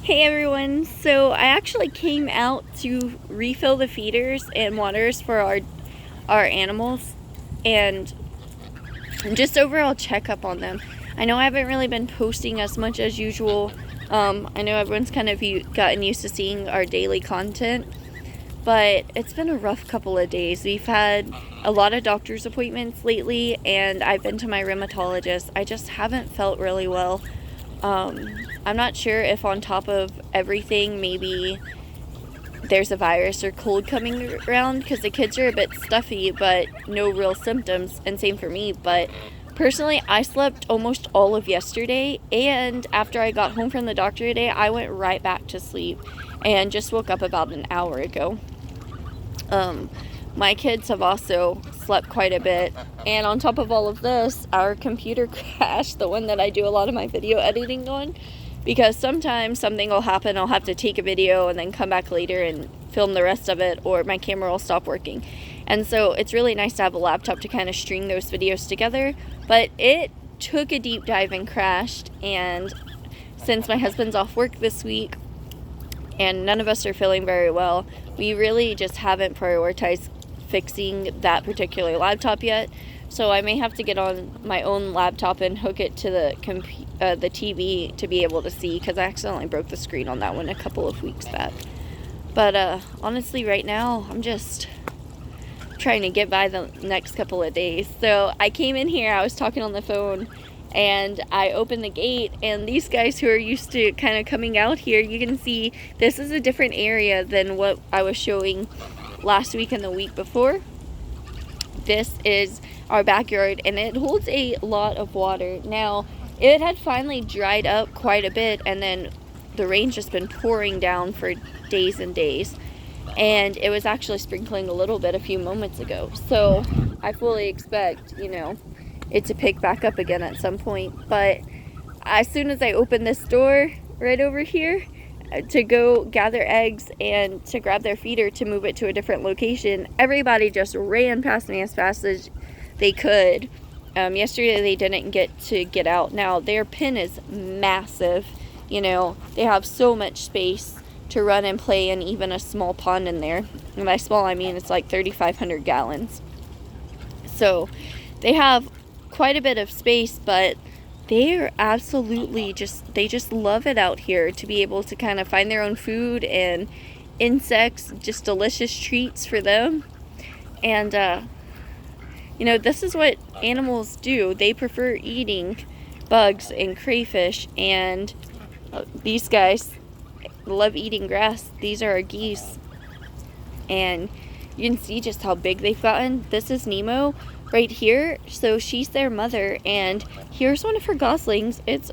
Hey everyone, so I actually came out to refill the feeders and waters for our animals and just overall check up on them. I know I haven't really been posting as much as usual. I know everyone's kind of gotten used to seeing our daily content, but it's been a rough couple of days. We've had a lot of doctor's appointments lately, and I've been to my rheumatologist. I just haven't felt really well. I'm not sure if on top of everything, maybe there's a virus or cold coming around, because the kids are a bit stuffy, but no real symptoms, and same for me. But personally, I slept almost all of yesterday, and after I got home from the doctor today, I went right back to sleep and just woke up about an hour ago. My kids have also slept quite a bit, and on top of all of this, our computer crashed, the one that I do a lot of my video editing on, because sometimes something will happen, I'll have to take a video and then come back later and film the rest of it, or my camera will stop working. And so it's really nice to have a laptop to kind of string those videos together, but it took a deep dive and crashed. And since my husband's off work this week and none of us are feeling very well, we really just haven't prioritized fixing that particular laptop yet. So I may have to get on my own laptop and hook it to the TV to be able to see, because I accidentally broke the screen on that one a couple of weeks back. But honestly, right now I'm just trying to get by the next couple of days. So I came in here, I was talking on the phone, and I opened the gate, and these guys who are used to kind of coming out here, you can see this is a different area than what I was showing last week and the week before. This is our backyard, and it holds a lot of water. Now, it had finally dried up quite a bit, and then the rain's just been pouring down for days and days, and it was actually sprinkling a little bit a few moments ago. So I fully expect, it to pick back up again at some point. But as soon as I opened this door right over here to go gather eggs and to grab their feeder to move it to a different location, everybody just ran past me as fast as they could. Yesterday they didn't get out. Now their pen is massive. They have so much space to run and play in, even a small pond in there. And by small, I mean it's like 3,500 gallons. So they have quite a bit of space, but they are absolutely they just love it out here, to be able to kind of find their own food and insects, just delicious treats for them. And this is what animals do. They prefer eating bugs and crayfish, and these guys love eating grass. These are our geese, and you can see just how big they've gotten. This is Nemo right here, so she's their mother, and here's one of her goslings. It's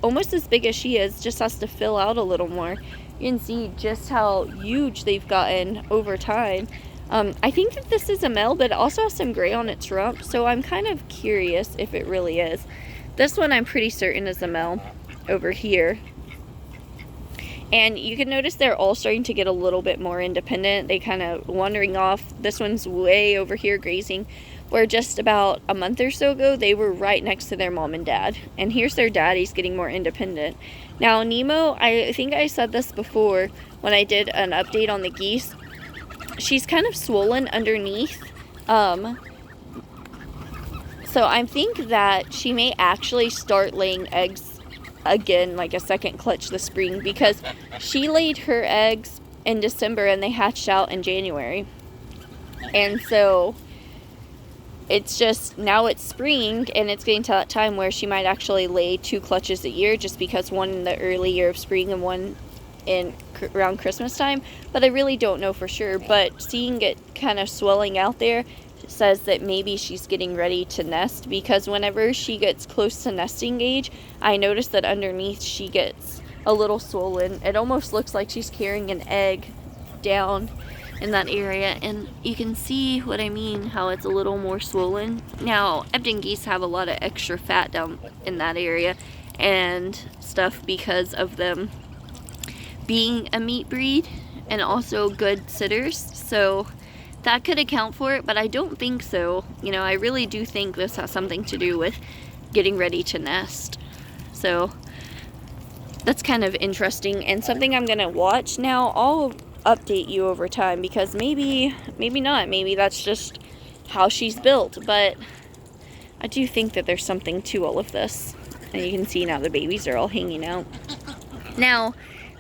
almost as big as she is, just has to fill out a little more. You can see just how huge they've gotten over time. I think that this is a male, but it also has some gray on its rump, so I'm kind of curious if it really is. This one I'm pretty certain is a male over here. And you can notice they're all starting to get a little bit more independent. They kind of wandering off. This one's way over here grazing, where just about a month or so ago, they were right next to their mom and dad. And here's their daddy's getting more independent. Now, Nemo, I think I said this before when I did an update on the geese. She's kind of swollen underneath. So I think that she may actually start laying eggs again, like a second clutch this spring, because she laid her eggs in December and they hatched out in January. And so it's just, now it's spring, and it's getting to that time where she might actually lay 2 clutches a year, just because one in the early year of spring and one in around Christmas time. But I really don't know for sure. But seeing it kind of swelling out there says that maybe she's getting ready to nest, because whenever she gets close to nesting age, I notice that underneath she gets a little swollen. It almost looks like she's carrying an egg down in that area, and you can see what I mean, how it's a little more swollen. Now, Ebden geese have a lot of extra fat down in that area and stuff, because of them being a meat breed and also good sitters, so that could account for it, but I don't think so. I really do think this has something to do with getting ready to nest. So that's kind of interesting and something I'm gonna watch. Now I'll update you over time, because maybe not, maybe that's just how she's built, but I do think that there's something to all of this. And you can see now the babies are all hanging out. Now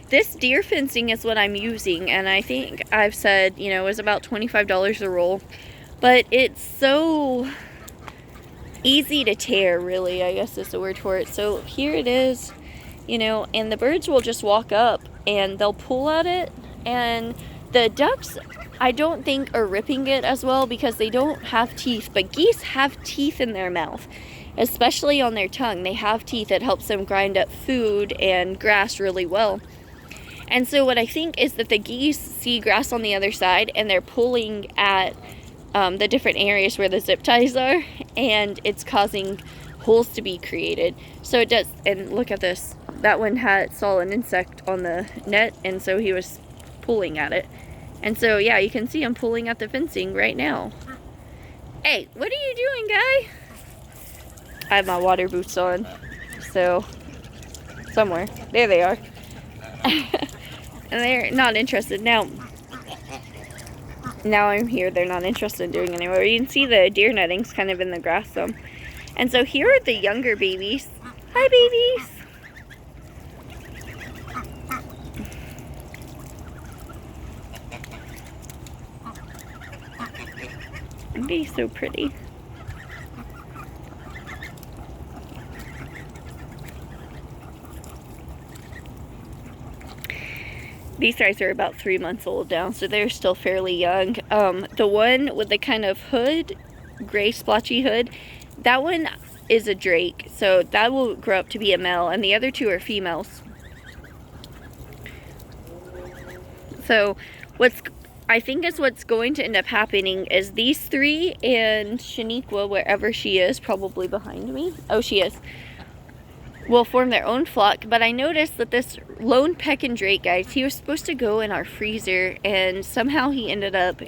this deer fencing is what I'm using, and I think I've said, you know, it was about $25 a roll, but it's so easy to tear, really, I guess is the word for it. So here it is, you know, and the birds will just walk up and they'll pull at it, and the ducks, I don't think, are ripping it as well because they don't have teeth, but geese have teeth in their mouth, especially on their tongue. They have teeth that helps them grind up food and grass really well. And so what I think is that the geese see grass on the other side and they're pulling at the different areas where the zip ties are, and it's causing holes to be created. So it does, and look at this. That one saw an insect on the net, and so he was pulling at it. And so yeah, you can see him pulling at the fencing right now. Hey, what are you doing, guy? I have my water boots on, so somewhere. There they are. And they're not interested. Now I'm here, they're not interested in doing it anymore. You can see the deer netting's kind of in the grass some. And so here are the younger babies. Hi, babies. Aren't they so pretty? These guys are about 3 months old now, so they're still fairly young. The one with the kind of hood, gray splotchy hood, that one is a drake, so that will grow up to be a male, and the other two are females. So I think what's going to end up happening is these three and Shaniqua, wherever she is, probably behind me. Oh, she is. Will form their own flock, but I noticed that this lone pekin drake, guys, he was supposed to go in our freezer, and somehow he ended up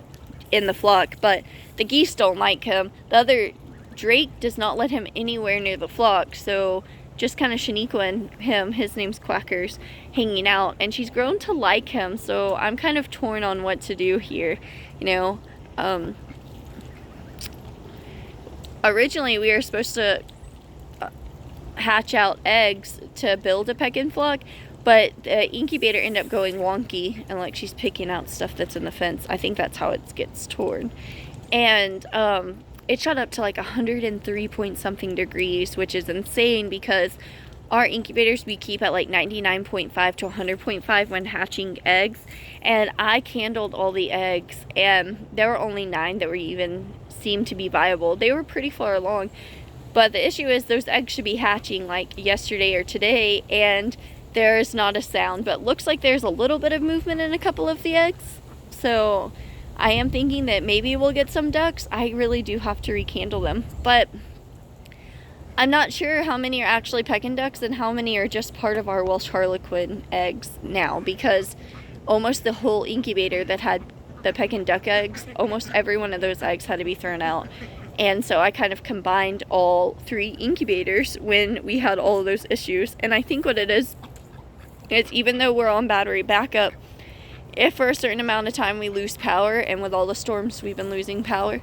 in the flock, but the geese don't like him. The other drake does not let him anywhere near the flock, so just kind of Shaniqua and him, his name's Quackers, hanging out, and she's grown to like him, so I'm kind of torn on what to do here, you know. Originally we were supposed to hatch out eggs to build a pekin flock, but the incubator ended up going wonky, and like she's picking out stuff that's in the fence. I think that's how it gets torn. And it shot up to like 103 point something degrees, which is insane because our incubators we keep at like 99.5 to 100.5 when hatching eggs, and I candled all the eggs, and there were only 9 that were even seemed to be viable. They were pretty far along. But the issue is those eggs should be hatching like yesterday or today, and there's not a sound, but looks like there's a little bit of movement in a couple of the eggs. So I am thinking that maybe we'll get some ducks. I really do have to recandle them, but I'm not sure how many are actually pekin ducks and how many are just part of our Welsh Harlequin eggs now, because almost the whole incubator that had the pekin duck eggs, almost every one of those eggs had to be thrown out. And so I kind of combined all 3 incubators when we had all of those issues. And I think what it is even though we're on battery backup, if for a certain amount of time we lose power, and with all the storms we've been losing power,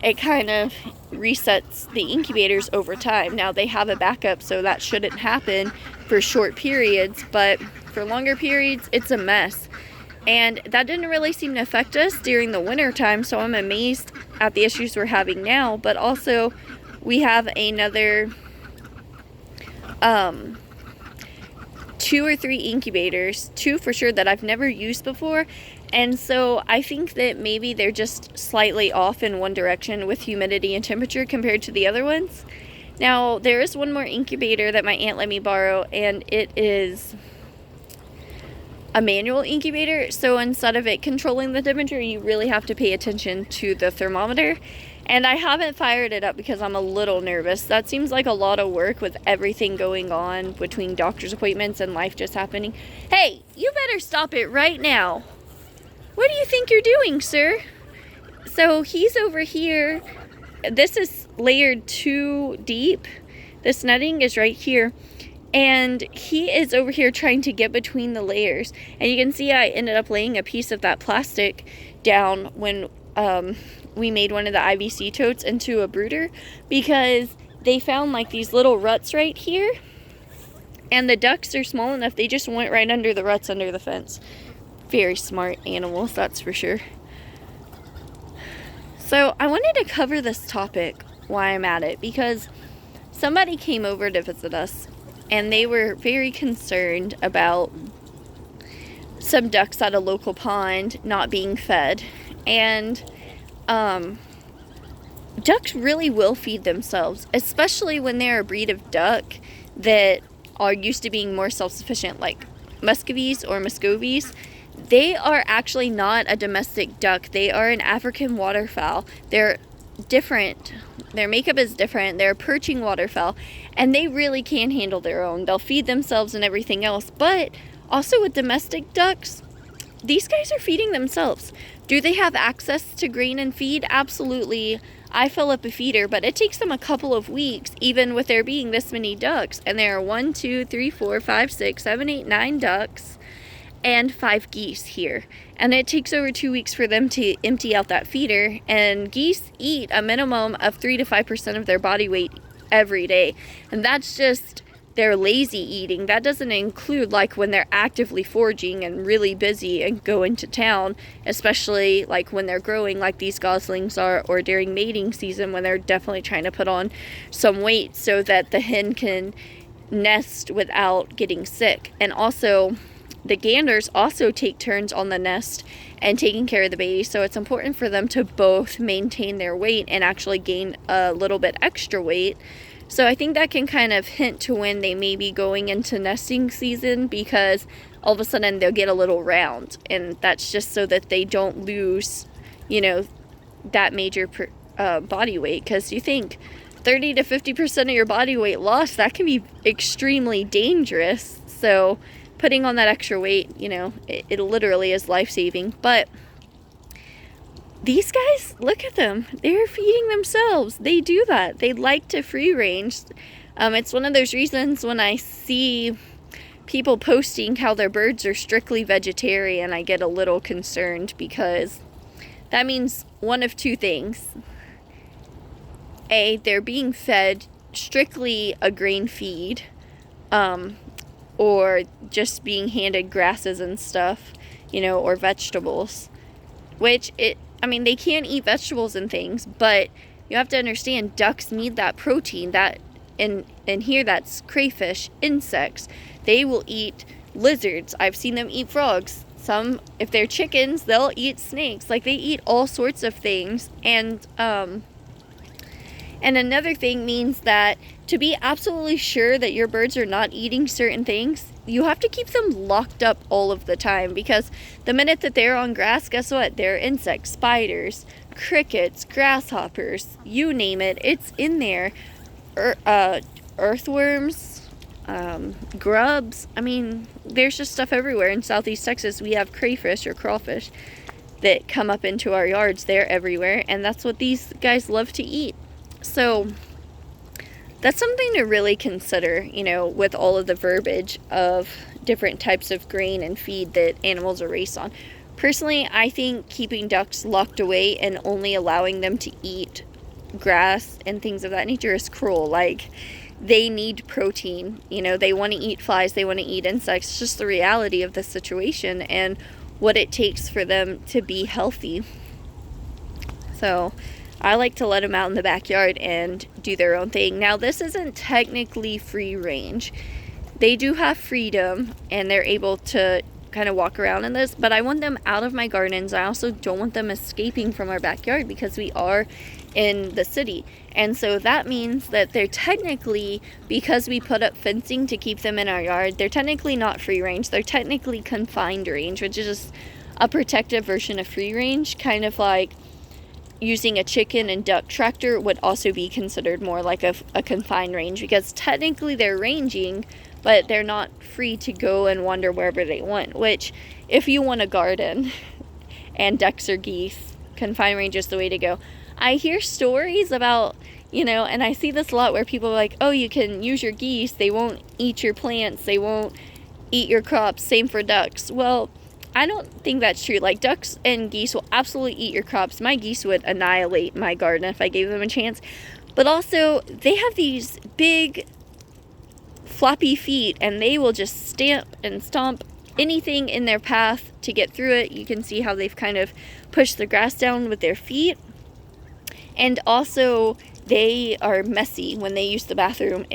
it kind of resets the incubators over time. Now they have a backup, so that shouldn't happen for short periods, but for longer periods, it's a mess. And that didn't really seem to affect us during the winter time, so I'm amazed at the issues we're having now. But also, we have another 2 or 3 incubators, 2 for sure, that I've never used before. And so I think that maybe they're just slightly off in one direction with humidity and temperature compared to the other ones. Now, there is one more incubator that my aunt let me borrow, and it is a manual incubator, so instead of it controlling the temperature, you really have to pay attention to the thermometer. And I haven't fired it up because I'm a little nervous. That seems like a lot of work with everything going on between doctor's appointments and life just happening. Hey, you better stop it right now. What do you think you're doing, sir? So he's over here. This is layered too deep. This netting is right here. And he is over here trying to get between the layers. And you can see I ended up laying a piece of that plastic down when we made one of the IVC totes into a brooder, because they found like these little ruts right here. And the ducks are small enough, they just went right under the ruts under the fence. Very smart animals, that's for sure. So I wanted to cover this topic while I'm at it, because somebody came over to visit us and they were very concerned about some ducks at a local pond not being fed. And ducks really will feed themselves, especially when they're a breed of duck that are used to being more self-sufficient, like Muscovies or Muscovies. They are actually not a domestic duck. They are an African waterfowl. They're different. Their makeup is different. They're perching waterfowl, and they really can handle their own. They'll feed themselves and everything else. But also with domestic ducks, these guys are feeding themselves. Do they have access to grain and feed? Absolutely. I fill up a feeder, but it takes them a couple of weeks, even with there being this many ducks. And there are 1, 2, 3, 4, 5, 6, 7, 8, 9 ducks and 5 geese here. And it takes over 2 weeks for them to empty out that feeder. And geese eat a minimum of 3 to 5% of their body weight every day. And that's just their lazy eating. That doesn't include like when they're actively foraging and really busy and go into town, especially like when they're growing like these goslings are, or during mating season when they're definitely trying to put on some weight so that the hen can nest without getting sick. And also the ganders also take turns on the nest and taking care of the baby, so it's important for them to both maintain their weight and actually gain a little bit extra weight. So I think that can kind of hint to when they may be going into nesting season, because all of a sudden they'll get a little round, and that's just so that they don't lose, you know, that major body weight. Because you think 30 to 50% of your body weight loss, that can be extremely dangerous. So putting on that extra weight, you know, it literally is life-saving. But these guys, look at them. They're feeding themselves. They do that. They like to free range. It's one of those reasons when I see people posting how their birds are strictly vegetarian, I get a little concerned, because that means one of two things. A, they're being fed strictly a grain feed, or just being handed grasses and stuff, you know, or vegetables, which I mean, they can eat vegetables and things, but you have to understand ducks need that protein. That and here that's crayfish, insects. They will eat lizards. I've seen them eat frogs. Some, if they're chickens, they'll eat snakes. Like, they eat all sorts of things. And another thing means that to be absolutely sure that your birds are not eating certain things, you have to keep them locked up all of the time, because the minute that they're on grass, guess what? There are insects, spiders, crickets, grasshoppers, you name it, it's in there. Earthworms, grubs. I mean, there's just stuff everywhere. In Southeast Texas, we have crayfish or crawfish that come up into our yards. They're everywhere, and that's what these guys love to eat. So that's something to really consider, you know, with all of the verbiage of different types of grain and feed that animals are raised on. Personally, I think keeping ducks locked away and only allowing them to eat grass and things of that nature is cruel. Like, they need protein, you know, they want to eat flies, they want to eat insects. It's just the reality of the situation and what it takes for them to be healthy. So I like to let them out in the backyard and do their own thing. Now, this isn't technically free range. They do have freedom and they're able to kind of walk around in this, but I want them out of my gardens. I also don't want them escaping from our backyard, because we are in the city. And so that means that they're technically, because we put up fencing to keep them in our yard, they're technically not free range. They're technically confined range, which is just a protective version of free range, kind of like using a chicken and duck tractor would also be considered more like a confined range, because technically they're ranging, but they're not free to go and wander wherever they want. Which, if you want a garden and ducks or geese, confined range is the way to go. I hear stories about, you know, and I see this a lot where people are like, oh, you can use your geese, they won't eat your plants, they won't eat your crops, same for ducks. Well, I don't think that's true. Like, ducks and geese will absolutely eat your crops. My geese would annihilate my garden if I gave them a chance. But also, they have these big floppy feet, and they will just stamp and stomp anything in their path to get through it. You can see how they've kind of pushed the grass down with their feet. And also, they are messy when they use the bathroom.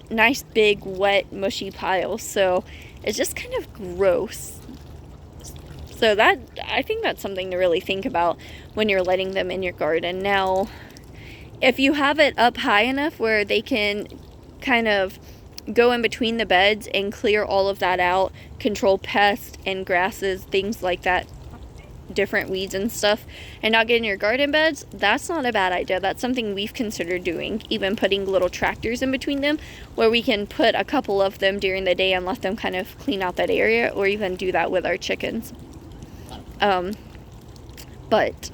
Nice big wet mushy piles, so it's just kind of gross. So I think that's something to really think about when you're letting them in your garden. Now, if you have it up high enough where they can kind of go in between the beds and clear all of that out, control pests and grasses, things like that, different weeds and stuff, and not get in your garden beds, that's not a bad idea. That's something we've considered doing, even putting little tractors in between them where we can put a couple of them during the day and let them kind of clean out that area, or even do that with our chickens. But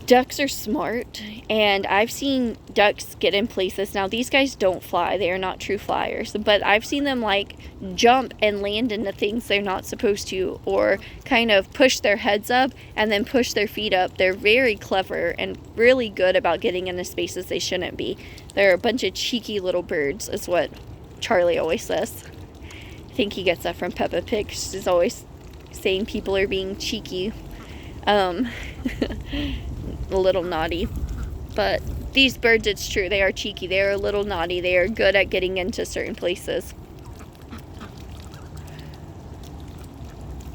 ducks are smart, and I've seen ducks get in places. Now, these guys don't fly. They are not true flyers, but I've seen them like jump and land into things they're not supposed to, or kind of push their heads up and then push their feet up. They're very clever and really good about getting into spaces they shouldn't be. They're a bunch of cheeky little birds, is what Charlie always says. I think he gets that from Peppa Pig. She's always saying people are being cheeky. A little naughty. But these birds, it's true, they are cheeky. They are a little naughty. They are good at getting into certain places.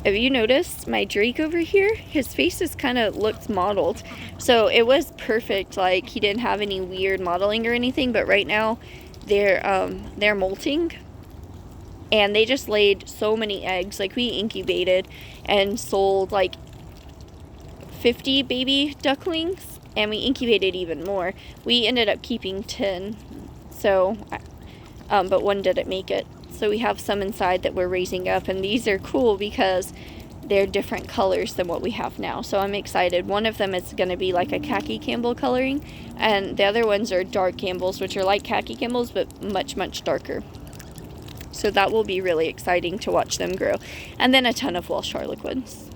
Have you noticed my drake over here? His face is kind of looks mottled. So it was perfect. Like, he didn't have any weird modeling or anything. But right now, they're molting. And they just laid so many eggs. Like, we incubated and sold like 50 baby ducklings, and we incubated even more. We ended up keeping 10, so but one didn't make it. So we have some inside that we're raising up, and these are cool because they're different colors than what we have now. So I'm excited. One of them is going to be like a khaki Campbell coloring, and the other ones are dark Campbells, which are like khaki Campbells but much, much darker. So that will be really exciting to watch them grow. And then a ton of Welsh Harlequins.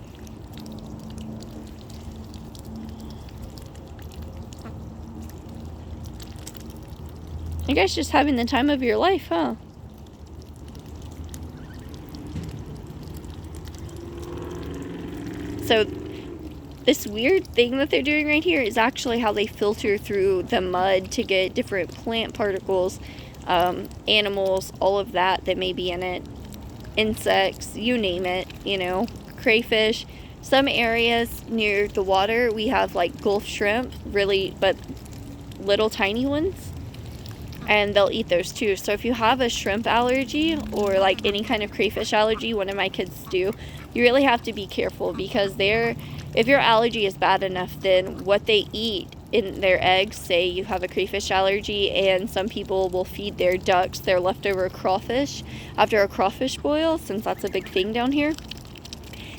You guys just having the time of your life, huh? So this weird thing that they're doing right here is actually how they filter through the mud to get different plant particles, animals, all of that may be in it, insects, you name it, you know, crayfish. Some areas near the water we have like Gulf shrimp, really, but little tiny ones, and they'll eat those too. So if you have a shrimp allergy or like any kind of crayfish allergy, one of my kids do, you really have to be careful, because if your allergy is bad enough, then what they eat in their eggs, say you have a crayfish allergy, and some people will feed their ducks their leftover crawfish after a crawfish boil, since that's a big thing down here,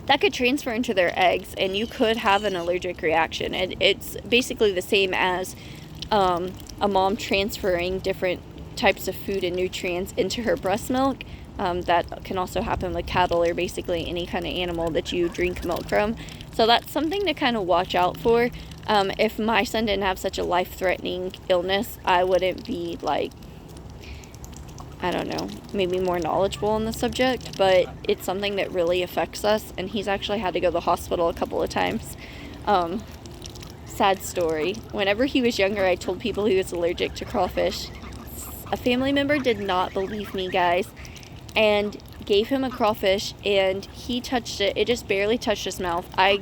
that could transfer into their eggs, and you could have an allergic reaction. And it's basically the same as a mom transferring different types of food and nutrients into her breast milk. That can also happen with cattle, or basically any kind of animal that you drink milk from. So that's something to kind of watch out for. If my son didn't have such a life-threatening illness, I wouldn't be like, I don't know, maybe more knowledgeable on the subject, but it's something that really affects us, and he's actually had to go to the hospital a couple of times. Sad story. Whenever he was younger, I told people he was allergic to crawfish. A family member did not believe me, guys, and gave him a crawfish, and he touched it. It just barely touched his mouth. I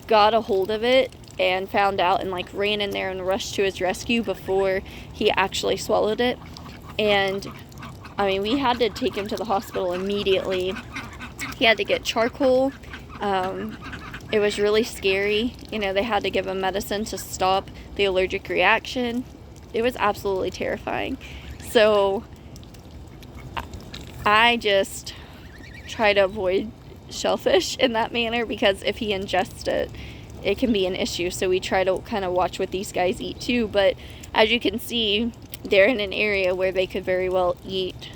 got a hold of it and found out, and like ran in there and rushed to his rescue before he actually swallowed it. And I mean, we had to take him to the hospital immediately. He had to get charcoal. It was really scary. You know, they had to give him medicine to stop the allergic reaction. It was absolutely terrifying. So I just try to avoid shellfish in that manner, because if he ingests it, it can be an issue. So we try to kind of watch what these guys eat too. But as you can see, they're in an area where they could very well eat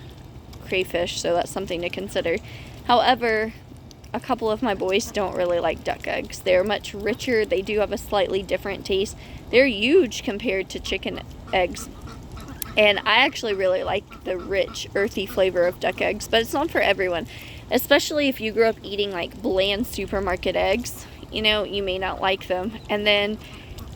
crayfish, so that's something to consider. However, a couple of my boys don't really like duck eggs. They're much richer. They do have a slightly different taste. They're huge compared to chicken eggs. And I actually really like the rich, earthy flavor of duck eggs, but it's not for everyone. Especially if you grew up eating like bland supermarket eggs, you know, you may not like them. And then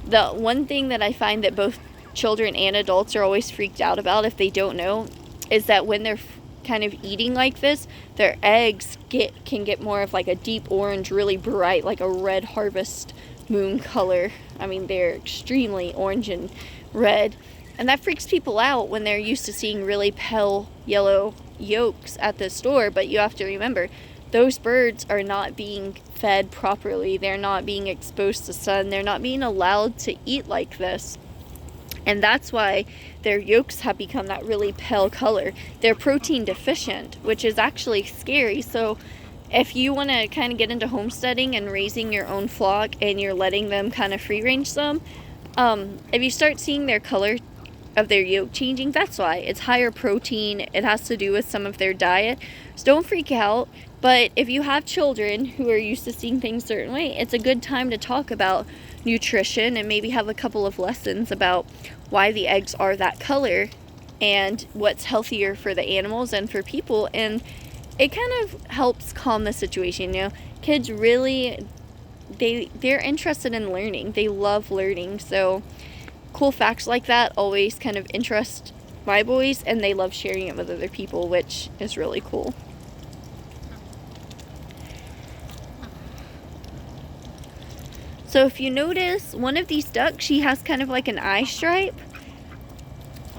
the one thing that I find that both children and adults are always freaked out about, if they don't know, is that when they're kind of eating like this, their eggs can get more of like a deep orange, really bright, like a red harvest moon color. I mean, they're extremely orange and red, and that freaks people out when they're used to seeing really pale yellow yolks at the store. But you have to remember, those birds are not being fed properly. They're not being exposed to sun. They're not being allowed to eat like this. And that's why their yolks have become that really pale color. They're protein deficient, which is actually scary. So if you want to kind of get into homesteading and raising your own flock and you're letting them kind of free range some, if you start seeing their color of their yolk changing, that's why. It's higher protein. It has to do with some of their diet. So don't freak out. But if you have children who are used to seeing things a certain way, it's a good time to talk about nutrition and maybe have a couple of lessons about why the eggs are that color and what's healthier for the animals and for people. And it kind of helps calm the situation. You know, kids really, they're interested in learning. They love learning. So cool facts like that always kind of interest my boys, and they love sharing it with other people, which is really cool. So if you notice, one of these ducks, she has kind of like an eye stripe.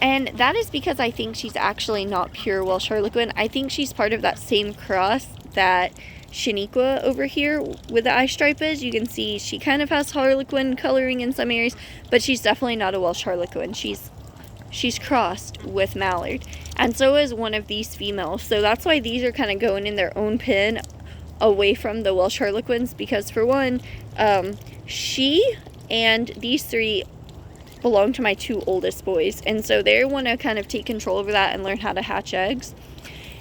And that is because I think she's actually not pure Welsh Harlequin. I think she's part of that same cross that Shaniqua over here with the eye stripe is. You can see she kind of has Harlequin coloring in some areas, but she's definitely not a Welsh Harlequin. She's crossed with Mallard. And so is one of these females. So that's why these are kind of going in their own pen away from the Welsh Harlequins, because for one, she and these three belong to my two oldest boys, and so they want to kind of take control over that and learn how to hatch eggs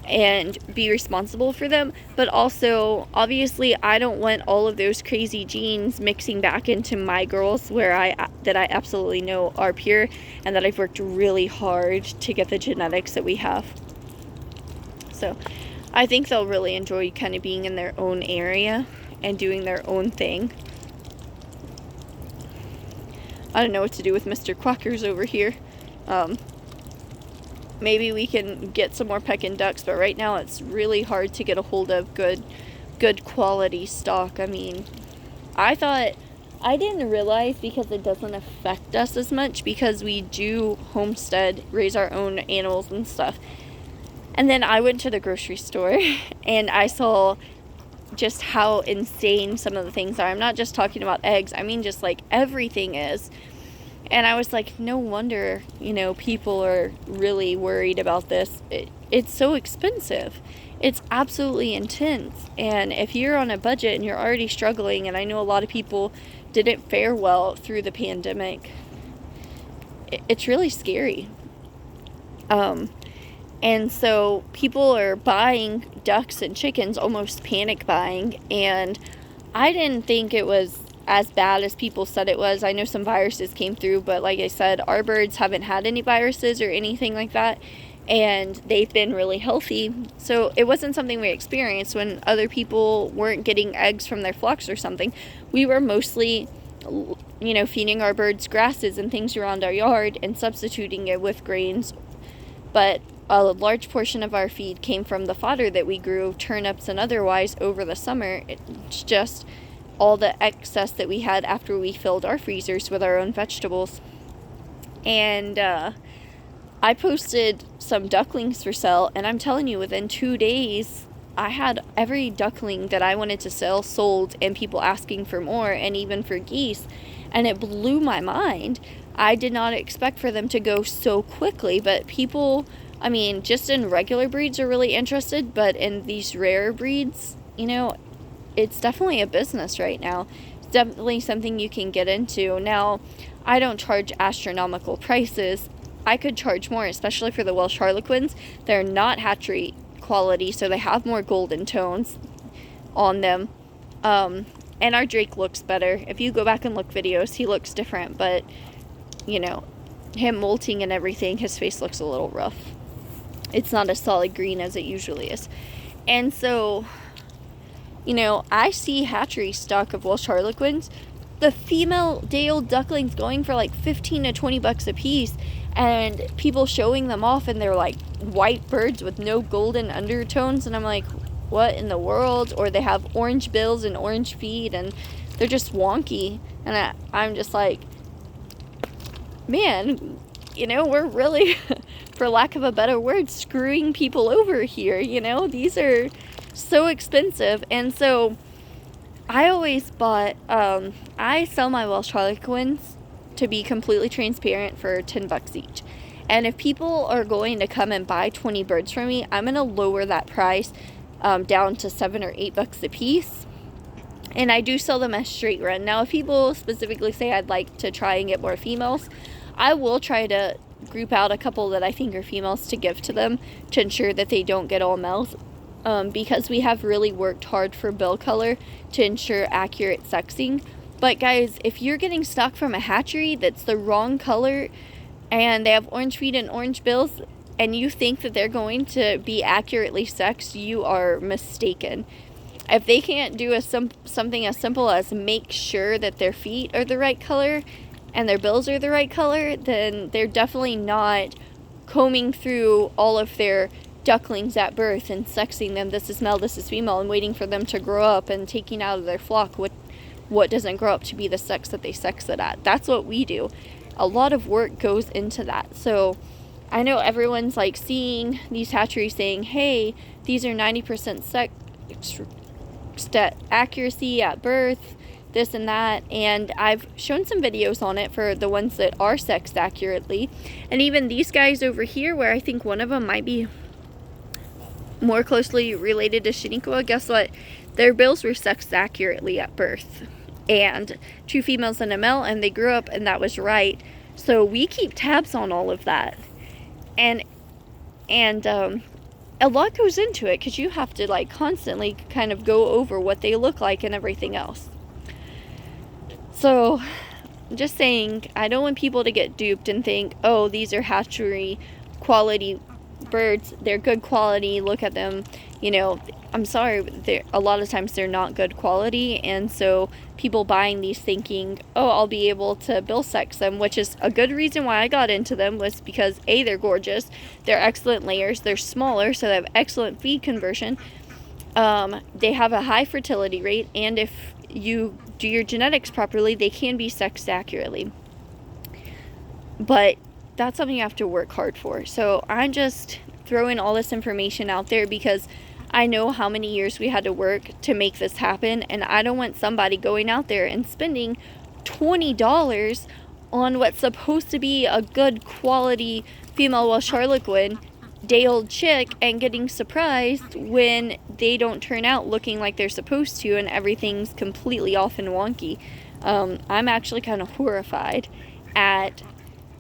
and be responsible for them. But also, obviously, I don't want all of those crazy genes mixing back into my girls, that I absolutely know are pure and that I've worked really hard to get the genetics that we have. So I think they'll really enjoy kind of being in their own area and doing their own thing. I don't know what to do with Mr. Quackers over here. Maybe we can get some more Pekin ducks, but right now it's really hard to get a hold of good quality stock. I mean, I didn't realize, because it doesn't affect us as much because we do homestead, raise our own animals and stuff. And then I went to the grocery store and I saw just how insane some of the things are. I'm not just talking about eggs. I mean, just like everything is. And I was like, no wonder, people are really worried about this. It's so expensive. It's absolutely intense. And if you're on a budget and you're already struggling, and I know a lot of people didn't fare well through the pandemic, it's really scary. And so people are buying ducks and chickens, almost panic buying. And I didn't think it was as bad as people said it was. I know some viruses came through, but like I said, our birds haven't had any viruses or anything like that. And they've been really healthy. So it wasn't something we experienced when other people weren't getting eggs from their flocks or something. We were mostly, feeding our birds grasses and things around our yard and substituting it with grains. But a large portion of our feed came from the fodder that we grew, turnips and otherwise, over the summer. It's just all the excess that we had after we filled our freezers with our own vegetables. And I posted some ducklings for sale, and I'm telling you, within 2 days, I had every duckling that I wanted to sell sold, and people asking for more, and even for geese. And it blew my mind. I did not expect for them to go so quickly, but people, just in regular breeds are really interested, but in these rare breeds, it's definitely a business right now. definitely something you can get into. Now, I don't charge astronomical prices. I could charge more, especially for the Welsh Harlequins. They're not hatchery quality, so they have more golden tones on them. And our Drake looks better. If you go back and look videos, he looks different, but, you know, him molting and everything, his face looks a little rough. It's not as solid green as it usually is. And so, you know, I see hatchery stock of Welsh Harlequins, the female day-old ducklings going for like 15 to 20 bucks a piece, and people showing them off, and they're like white birds with no golden undertones, and I'm like, what in the world? Or they have orange bills and orange feet, and they're just wonky, and I'm just like, man, you know, we're really, for lack of a better word, screwing people over here. You know, these are so expensive. And so I always bought, I sell my Welsh Harlequins, to be completely transparent, for 10 bucks each. And if people are going to come and buy 20 birds from me, I'm going to lower that price down to 7 or 8 bucks a piece. And I do sell them as straight run. Now, if people specifically say I'd like to try and get more females, I will try to group out a couple that I think are females to give to them to ensure that they don't get all males. Because we have really worked hard for bill color to ensure accurate sexing. But guys, if you're getting stock from a hatchery that's the wrong color and they have orange feet and orange bills, and you think that they're going to be accurately sexed, you are mistaken. If they can't do something as simple as make sure that their feet are the right color and their bills are the right color, then they're definitely not combing through all of their ducklings at birth and sexing them, this is male, this is female, and waiting for them to grow up and taking out of their flock what doesn't grow up to be the sex that they sex it at. That's what we do. A lot of work goes into that. So I know everyone's like seeing these hatcheries saying, hey, these are 90% accuracy at birth, this and that, and I've shown some videos on it for the ones that are sexed accurately. And even these guys over here, where I think one of them might be more closely related to Shaniqua, guess what? Their bills were sexed accurately at birth, and 2 females and a male, and they grew up, and that was right. So we keep tabs on all of that, and a lot goes into it, because you have to like constantly kind of go over what they look like and everything else. So just saying, I don't want people to get duped and think, oh, these are hatchery quality birds, they're good quality, look at them. You know, I'm sorry, a lot of times they're not good quality, and so people buying these thinking, oh, I'll be able to bill sex them, which is a good reason why I got into them, was because A, they're gorgeous, they're excellent layers, they're smaller, so they have excellent feed conversion, they have a high fertility rate, and if you do your genetics properly, they can be sexed accurately. But that's something you have to work hard for. So I'm just throwing all this information out there because I know how many years we had to work to make this happen, and I don't want somebody going out there and spending $20 on what's supposed to be a good quality female Welsh Harlequin day-old chick and getting surprised when they don't turn out looking like they're supposed to and everything's completely off and wonky. I'm actually kind of horrified at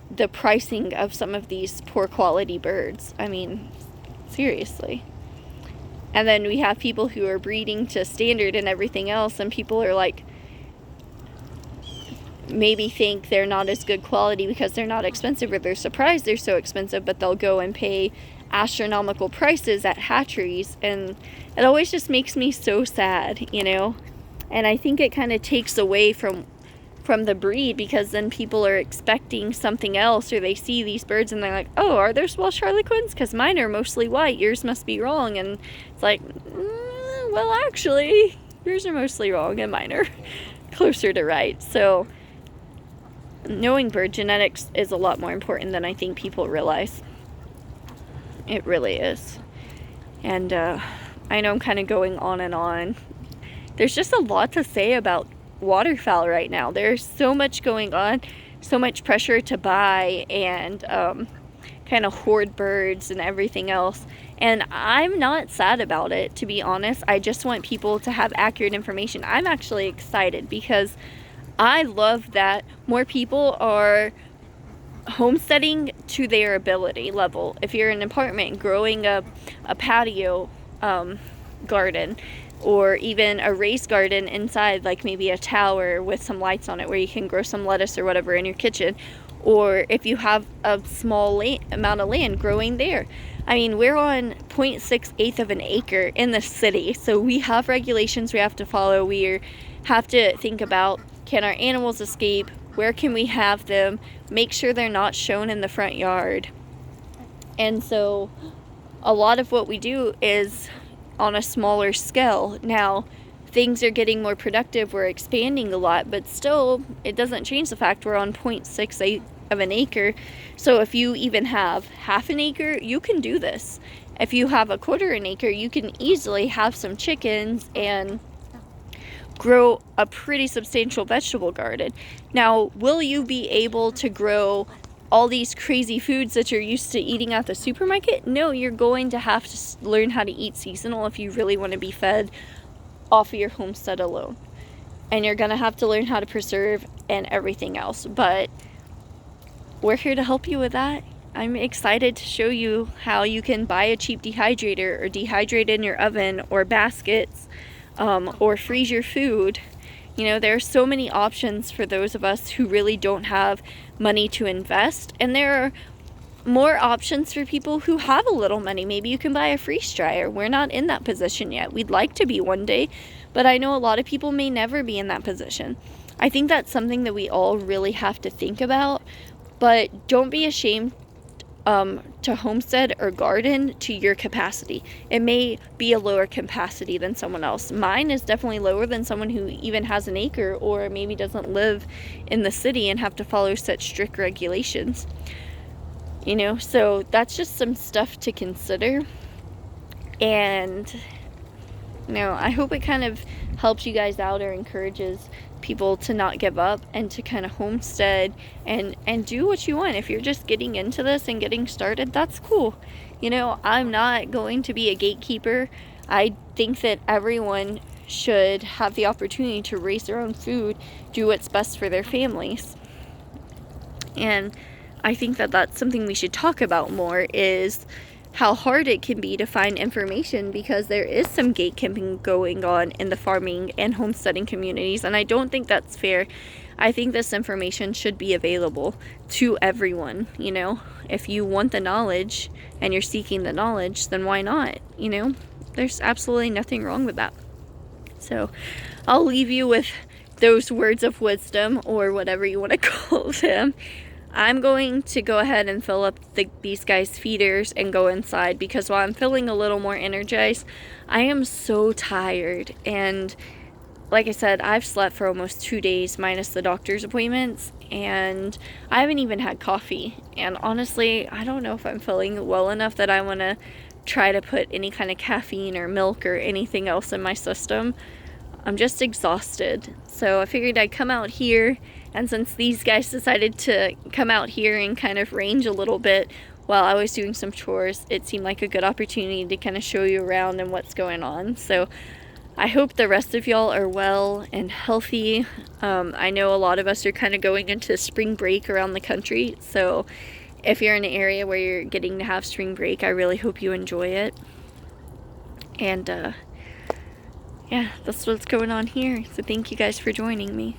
the pricing of some of these poor quality birds. I mean, seriously. And then we have people who are breeding to standard and everything else, and people are like, maybe think they're not as good quality because they're not expensive, or they're surprised they're so expensive, but they'll go and pay astronomical prices at hatcheries, and it always just makes me so sad, you know. And I think it kind of takes away from the breed, because then people are expecting something else, or they see these birds and they're like, oh, are there Welsh Harlequins? Because mine are mostly white, yours must be wrong. And it's like, well, actually, yours are mostly wrong and mine are closer to right. So knowing bird genetics is a lot more important than I think people realize. It really is. And I know I'm kind of going on and on. There's just a lot to say about waterfowl right now. There's so much going on, so much pressure to buy, and kind of hoard birds and everything else. And I'm not sad about it, to be honest. I just want people to have accurate information. I'm actually excited because I love that more people are homesteading to their ability level. If you're in an apartment growing a patio garden, or even a raised garden inside, like maybe a tower with some lights on it where you can grow some lettuce or whatever in your kitchen, or if you have a small amount of land growing there. I mean, we're on 0.68 of an acre in the city, so we have regulations we have to follow. We have to think about, can our animals escape? Where can we have them? Make sure they're not shown in the front yard. And so a lot of what we do is on a smaller scale. Now, things are getting more productive, we're expanding a lot, but still, it doesn't change the fact we're on 0.68 of an acre. So if you even have half an acre, you can do this. If you have a quarter an acre, you can easily have some chickens and grow a pretty substantial vegetable garden. Now, will you be able to grow all these crazy foods that you're used to eating at the supermarket? No, you're going to have to learn how to eat seasonal if you really want to be fed off of your homestead alone. And you're going to have to learn how to preserve and everything else. But we're here to help you with that. I'm excited to show you how you can buy a cheap dehydrator or dehydrate in your oven or baskets, or freeze your food. You know, there are so many options for those of us who really don't have money to invest. And there are more options for people who have a little money. Maybe you can buy a freeze dryer. We're not in that position yet. We'd like to be one day, but I know a lot of people may never be in that position. I think that's something that we all really have to think about. But don't be ashamed to homestead or garden to your capacity. It may be a lower capacity than someone else. Mine is definitely lower than someone who even has an acre or maybe doesn't live in the city and have to follow such strict regulations. You know, so that's just some stuff to consider. And, you know, I hope it kind of helps you guys out or encourages people to not give up and to kind of homestead and do what you want. If you're just getting into this and getting started, that's cool. You know, I'm not going to be a gatekeeper. I think that everyone should have the opportunity to raise their own food, do what's best for their families. And I think that that's something we should talk about more, is how hard it can be to find information, because there is some gatekeeping going on in the farming and homesteading communities, and I don't think that's fair. I think this information should be available to everyone. You know, if you want the knowledge and you're seeking the knowledge, then why not? You know, there's absolutely nothing wrong with that. So I'll leave you with those words of wisdom, or whatever you want to call them. I'm going to go ahead and fill up these guys' feeders and go inside, because while I'm feeling a little more energized, I am so tired. And like I said, I've slept for almost 2 days minus the doctor's appointments, and I haven't even had coffee. And honestly, I don't know if I'm feeling well enough that I want to try to put any kind of caffeine or milk or anything else in my system. I'm just exhausted. So I figured I'd come out here, and since these guys decided to come out here and kind of range a little bit while I was doing some chores, it seemed like a good opportunity to kind of show you around and what's going on. So I hope the rest of y'all are well and healthy. I know a lot of us are kind of going into spring break around the country, so if you're in an area where you're getting to have spring break, I really hope you enjoy it. And yeah, that's what's going on here. So thank you guys for joining me.